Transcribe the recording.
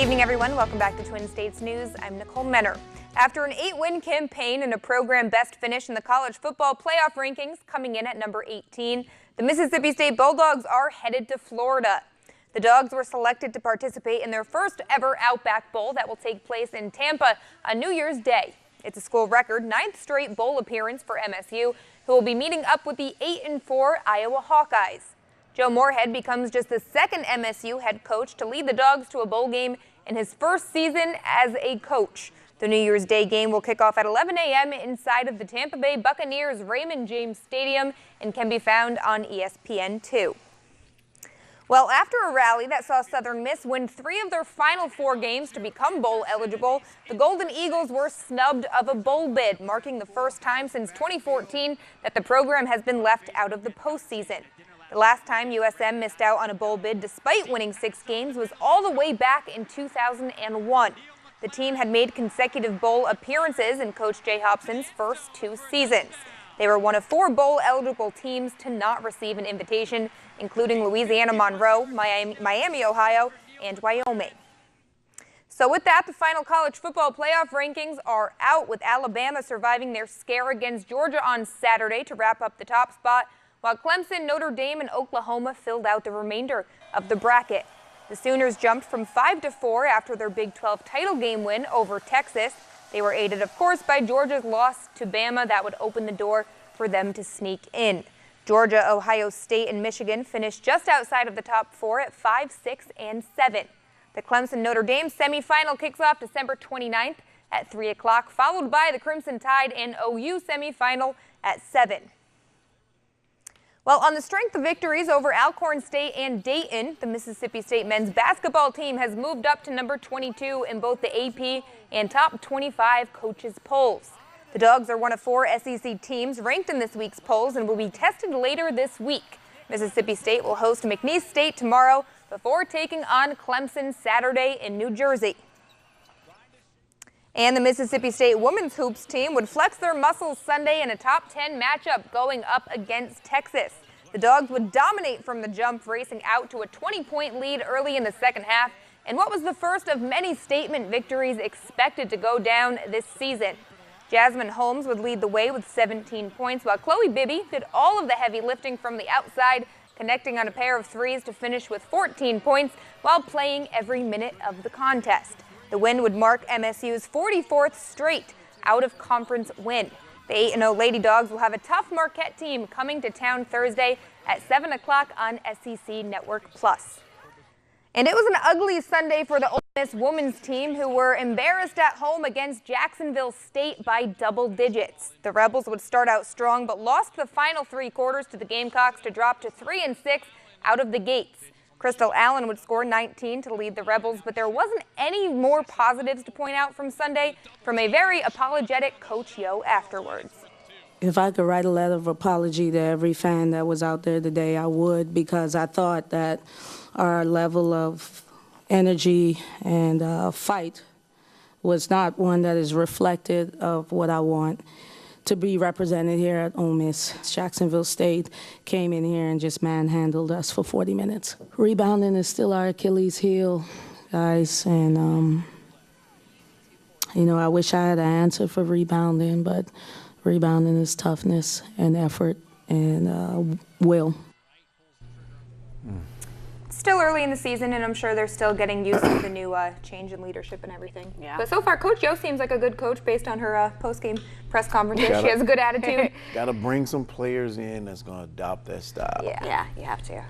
evening, everyone. Welcome back to Twin States News. I'm Nicole Menner. After an 8-win campaign and a program best finish in the college football playoff rankings, coming in at number 18, the Mississippi State Bulldogs are headed to Florida. The Dogs were selected to participate in their first ever Outback Bowl that will take place in Tampa on New Year's Day. It's a school record 9th straight bowl appearance for MSU, who will be meeting up with the 8-4 Iowa Hawkeyes. Joe Moorhead becomes just the second MSU head coach to lead the Dogs to a bowl game in his first season as a coach. The New Year's Day game will kick off at 11 a.m. inside of the Tampa Bay Buccaneers Raymond James Stadium and can be found on ESPN2. Well, after a rally that saw Southern Miss win 3 of their final 4 games to become bowl eligible, the Golden Eagles were snubbed of a bowl bid, marking the first time since 2014 that the program has been left out of the postseason. The last time USM missed out on a bowl bid despite winning 6 games was all the way back in 2001. The team had made consecutive bowl appearances in Coach Jay Hobson's first 2 seasons. They were one of 4 bowl-eligible teams to not receive an invitation, including Louisiana Monroe, Miami, Ohio, and Wyoming. So with that, the final college football playoff rankings are out, with Alabama surviving their scare against Georgia on Saturday to wrap up the top spot, while Clemson, Notre Dame, and Oklahoma filled out the remainder of the bracket. The Sooners jumped from 5-4 after their Big 12 title game win over Texas. They were aided, of course, by Georgia's loss to Bama that would open the door for them to sneak in. Georgia, Ohio State, and Michigan finished just outside of the top 4 at 5, 6, and 7. The Clemson-Notre Dame semifinal kicks off December 29th at 3 o'clock, followed by the Crimson Tide and OU semifinal at 7. Well, on the strength of victories over Alcorn State and Dayton, the Mississippi State men's basketball team has moved up to number 22 in both the AP and top 25 coaches polls. The Dogs are one of 4 SEC teams ranked in this week's polls and will be tested later this week. Mississippi State will host McNeese State tomorrow before taking on Clemson Saturday in New Jersey. And the Mississippi State women's hoops team would flex their muscles Sunday in a top 10 matchup going up against Texas. The Dogs would dominate from the jump, racing out to a 20-point lead early in the second half, and what was the first of many statement victories expected to go down this season. Jasmine Holmes would lead the way with 17 points, while Chloe Bibby did all of the heavy lifting from the outside, connecting on a pair of threes to finish with 14 points while playing every minute of the contest. The win would mark MSU's 44th straight out-of-conference win. The 8-0 Lady Dogs will have a tough Marquette team coming to town Thursday at 7 o'clock on SEC Network Plus. And it was an ugly Sunday for the Ole Miss women's team, who were embarrassed at home against Jacksonville State by double digits. The Rebels would start out strong but lost the final 3 quarters to the Gamecocks to drop to 3-6 out of the gates. Crystal Allen would score 19 to lead the Rebels, but there wasn't any more positives to point out from Sunday from a very apologetic Coach Yo afterwards. If I could write a letter of apology to every fan that was out there today, I would, because I thought that our level of energy and fight was not one that is reflected of what I want to be represented here at Ole Miss. Jacksonville State came in here and just manhandled us for 40 minutes. Rebounding is still our Achilles heel, guys, and I wish I had an answer for rebounding, but rebounding is toughness and effort and will. Still early in the season, and I'm sure they're still getting used to the new change in leadership and everything. Yeah. But so far, Coach Yo seems like a good coach based on her post-game press conferences. She has a good attitude. Got to bring some players in that's going to adopt that style. Yeah, you have to.